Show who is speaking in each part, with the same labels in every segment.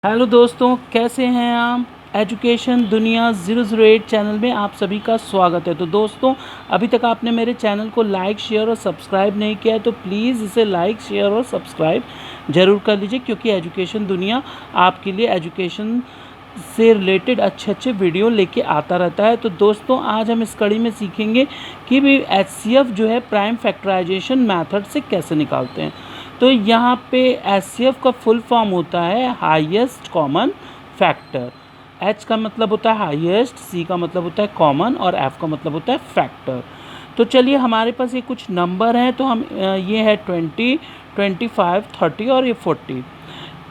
Speaker 1: Hello दोस्तों, कैसे हैं आप। एजुकेशन दुनिया 008 चैनल में आप सभी का स्वागत है। तो दोस्तों, अभी तक आपने मेरे चैनल को लाइक, शेयर और सब्सक्राइब नहीं किया है तो प्लीज़ इसे लाइक, शेयर और सब्सक्राइब ज़रूर कर लीजिए, क्योंकि एजुकेशन दुनिया आपके लिए एजुकेशन से रिलेटेड अच्छे वीडियो लेके आता रहता है। तो दोस्तों, आज हम इस कड़ी में सीखेंगे कि भी एचसीएफ जो है प्राइम फैक्टराइजेशन मेथड से कैसे निकालते हैं। तो यहाँ पे एचसीएफ का फुल फॉर्म होता है हाईएस्ट कॉमन फैक्टर। एच का मतलब होता है हाईएस्ट, सी का मतलब होता है कॉमन और एफ का मतलब होता है फैक्टर। तो चलिए, हमारे पास ये कुछ नंबर हैं। तो हम ये है 20, 25, 30 और ये 40।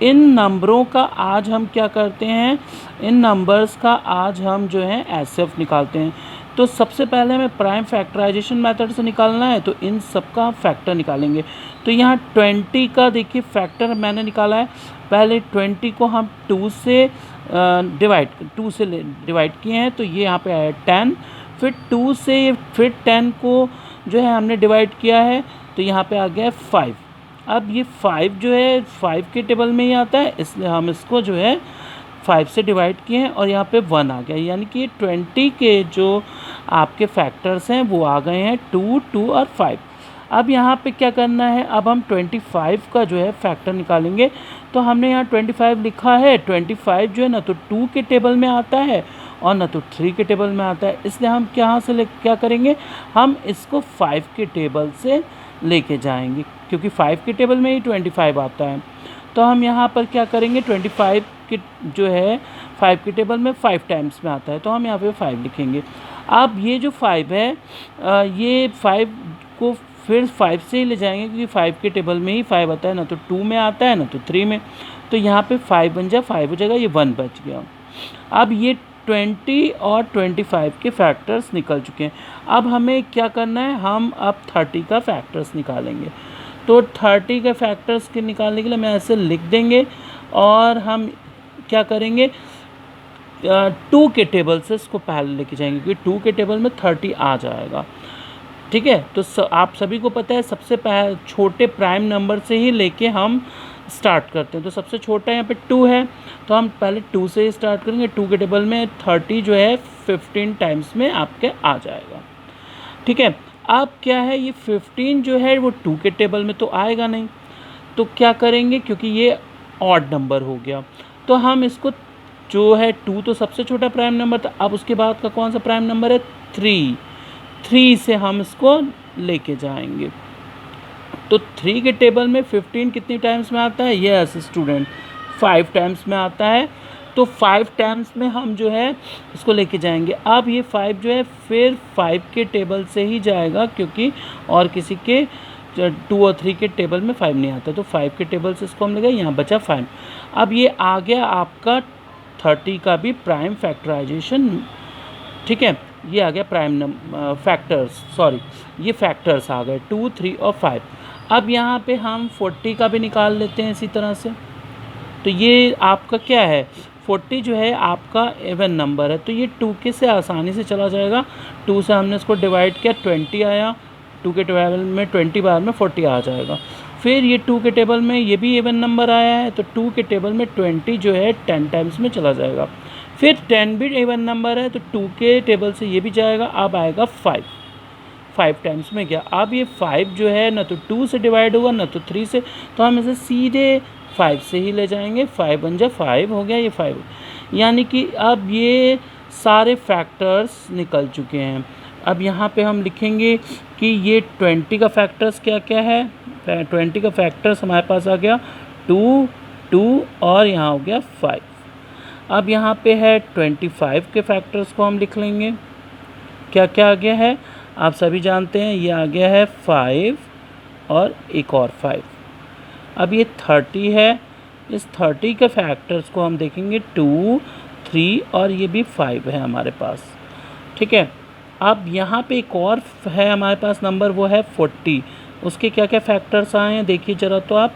Speaker 1: इन नंबरों का आज हम क्या करते हैं, इन नंबर्स का आज हम जो है एचसीएफ निकालते हैं। तो सबसे पहले हमें प्राइम फैक्टराइजेशन मेथड से निकालना है, तो इन सब का फैक्टर निकालेंगे। तो यहाँ 20 का देखिए फैक्टर मैंने निकाला है। पहले 20 को हम 2 से डिवाइड किए हैं, तो ये यहाँ पे आया 10। फिर 2 से फिर 10 को जो है हमने डिवाइड किया है, तो यहाँ पे आ गया 5। अब ये 5 जो है 5 के टेबल में ही आता है, इसलिए हम इसको जो है 5 से डिवाइड किए हैं और यहाँ पे 1 आ गया। यानी कि 20 के जो आपके फैक्टर्स हैं वो आ गए हैं 2, 2 और 5। अब यहाँ पे क्या करना है, अब हम 25 का जो है फैक्टर निकालेंगे। तो हमने यहाँ 25 लिखा है। 25 जो है ना तो 2 के टेबल में आता है और ना तो 3 के टेबल में आता है, इसलिए हम क्या करेंगे, हम इसको 5 के टेबल से लेके जाएंगे, क्योंकि 5 के टेबल में ही 25 आता है। तो हम यहाँ पर क्या करेंगे, 25 के जो है 5 के टेबल में 5 टाइम्स में आता है, तो हम यहाँ पे 5 लिखेंगे। अब ये जो 5 है, ये 5 को फिर 5 से ही ले जाएंगे, क्योंकि 5 के टेबल में ही 5 आता है, ना तो 2 में आता है ना तो 3 में। तो यहाँ पे 5 बन जाए, 5 हो जाएगा, ये 1 बच गया। अब ये 20 और 25 के फैक्टर्स निकल चुके हैं। अब हमें क्या करना है, हम अब 30 का फैक्टर्स निकालेंगे। तो 30 के फैक्टर्स के निकालने के लिए मैं ऐसे लिख देंगे और हम क्या करेंगे, 2 के टेबल से इसको पहले लेके जाएंगे, क्योंकि 2 के टेबल में 30 आ जाएगा। ठीक है। तो आप सभी को पता है सबसे छोटे प्राइम नंबर से ही लेके हम स्टार्ट करते हैं। तो सबसे छोटा यहाँ पे 2 है, तो हम पहले 2 से ही स्टार्ट करेंगे। 2 के टेबल में 30 जो है 15 टाइम्स में आपके आ जाएगा। ठीक है। अब क्या है, ये 15 जो है वो 2 के टेबल में तो आएगा नहीं, तो क्या करेंगे, क्योंकि ये ऑड नंबर हो गया, तो हम इसको जो है 2 तो सबसे छोटा प्राइम नंबर था, अब उसके बाद का कौन सा प्राइम नंबर है, 3 से हम इसको लेके जाएंगे। तो 3 के टेबल में 15 कितनी टाइम्स में आता है, यस स्टूडेंट, 5 टाइम्स में आता है। तो 5 टाइम्स में हम जो है इसको लेके जाएंगे। अब ये 5 जो है फिर 5 के टेबल से ही जाएगा, क्योंकि और किसी के 2 और 3 के टेबल में 5 नहीं आता, तो 5 के टेबल से इसको हम ले गए, यहाँ बचा 5। अब ये आ गया आपका 30 का भी प्राइम फैक्टराइजेशन। ठीक है, ये आ गया प्राइम फैक्टर्स, सॉरी ये फैक्टर्स आ गए 2, 3 और 5। अब यहाँ पे हम 40 का भी निकाल लेते हैं इसी तरह से। तो ये आपका क्या है, 40 जो है आपका इवन नंबर है, तो ये 2 के से आसानी से चला जाएगा। 2 से हमने इसको डिवाइड किया, 20 आया, 2 के टेबल में 20 बार में 40 आ जाएगा। फिर ये 2 के टेबल में ये भी इवन नंबर आया है, तो 2 के टेबल में 20 जो है 10 टाइम्स में चला जाएगा। फिर 10 भी इवन नंबर है, तो 2 के टेबल से ये भी जाएगा, अब आएगा 5 टाइम्स में गया। अब ये 5 जो है ना तो 2 से डिवाइड होगा ना तो 3 से, तो हम इसे सीधे 5 से ही ले जाएंगे। 5 बन जाए 5 हो गया, ये 5, यानी कि अब ये सारे फैक्टर्स निकल चुके हैं। अब यहाँ पे हम लिखेंगे कि ये 20 का फैक्टर्स क्या क्या है। 20 का फैक्टर्स हमारे पास आ गया 2, 2 और यहाँ हो गया 5। अब यहाँ पे है 25 के फैक्टर्स को हम लिख लेंगे। क्या क्या आ गया है, आप सभी जानते हैं, ये आ गया है 5 और एक और 5। अब ये 30 है, इस 30 के फैक्टर्स को हम देखेंगे 2, 3 और ये भी 5 है हमारे पास। ठीक है। अब यहाँ पे एक और है हमारे पास नंबर, वो है 40। उसके क्या क्या फैक्टर्स आए हैं देखिए ज़रा तो आप,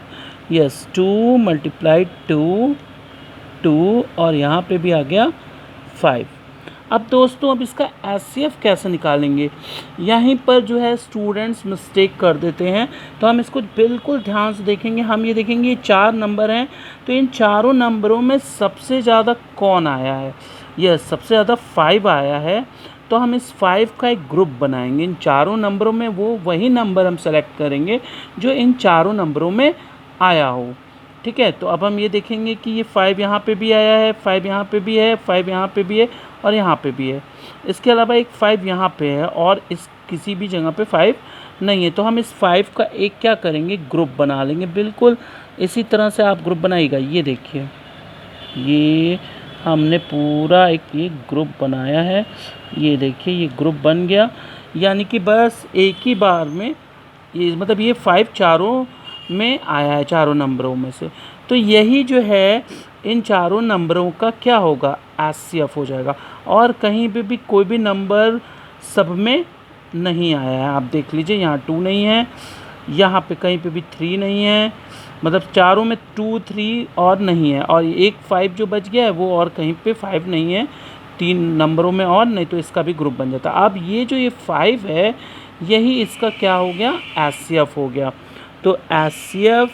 Speaker 1: यस 2 × 2, 2 और यहाँ पे भी आ गया 5। अब दोस्तों अब इसका एचसीएफ कैसे निकालेंगे, यहीं पर जो है स्टूडेंट्स मिस्टेक कर देते हैं। तो हम इसको बिल्कुल ध्यान से देखेंगे। हम ये देखेंगे ये 4 नंबर हैं, तो इन चारों नंबरों में सबसे ज़्यादा कौन आया है, यस सबसे ज़्यादा 5 आया है। तो हम इस 5 का एक ग्रुप बनाएंगे। इन चारों नंबरों में वो वही नंबर हम सेलेक्ट करेंगे जो इन चारों नंबरों में आया हो। ठीक है, तो अब हम ये देखेंगे कि ये 5 यहाँ पे भी आया है, 5 यहाँ पे भी है, 5 यहाँ पे भी है और यहाँ पे भी है। इसके अलावा एक 5 यहाँ पे है और इस किसी भी जगह पे 5 नहीं है। तो हम इस 5 का एक क्या करेंगे, ग्रुप बना लेंगे। बिल्कुल इसी तरह से आप ग्रुप बनाइएगा। ये देखिए, ये हमने पूरा एक ये ग्रुप बनाया है। ये देखिए ये ग्रुप बन गया, यानी कि बस एक ही बार में ये मतलब ये 5 चारों में आया है, चारों नंबरों में से। तो यही जो है इन चारों नंबरों का क्या होगा, एचसीएफ हो जाएगा। और कहीं पे भी कोई भी नंबर सब में नहीं आया है। आप देख लीजिए यहाँ 2 नहीं है, यहाँ पे कहीं पे भी 3 नहीं है, मतलब चारों में 2 3 और नहीं है, और एक 5 जो बच गया है वो और कहीं पे 5 नहीं है 3 नंबरों में और नहीं, तो इसका भी ग्रुप बन जाता। अब ये जो ये 5 है यही इसका क्या हो गया, एचसीएफ हो गया। तो एचसीएफ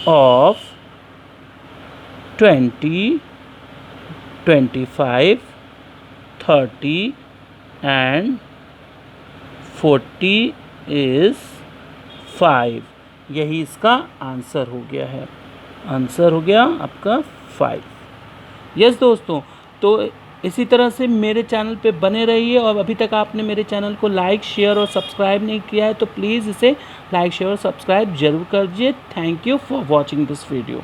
Speaker 1: ऑफ 20, 25, 30 एंड 40 इज़ 5। यही इसका आंसर हो गया है। आंसर हो गया आपका 5। यस दोस्तों, तो इसी तरह से मेरे चैनल पे बने रहिए। और अभी तक आपने मेरे चैनल को लाइक शेयर और सब्सक्राइब नहीं किया है तो प्लीज़ इसे लाइक शेयर और सब्सक्राइब जरूर कर दीजिए। Thank you for watching this video.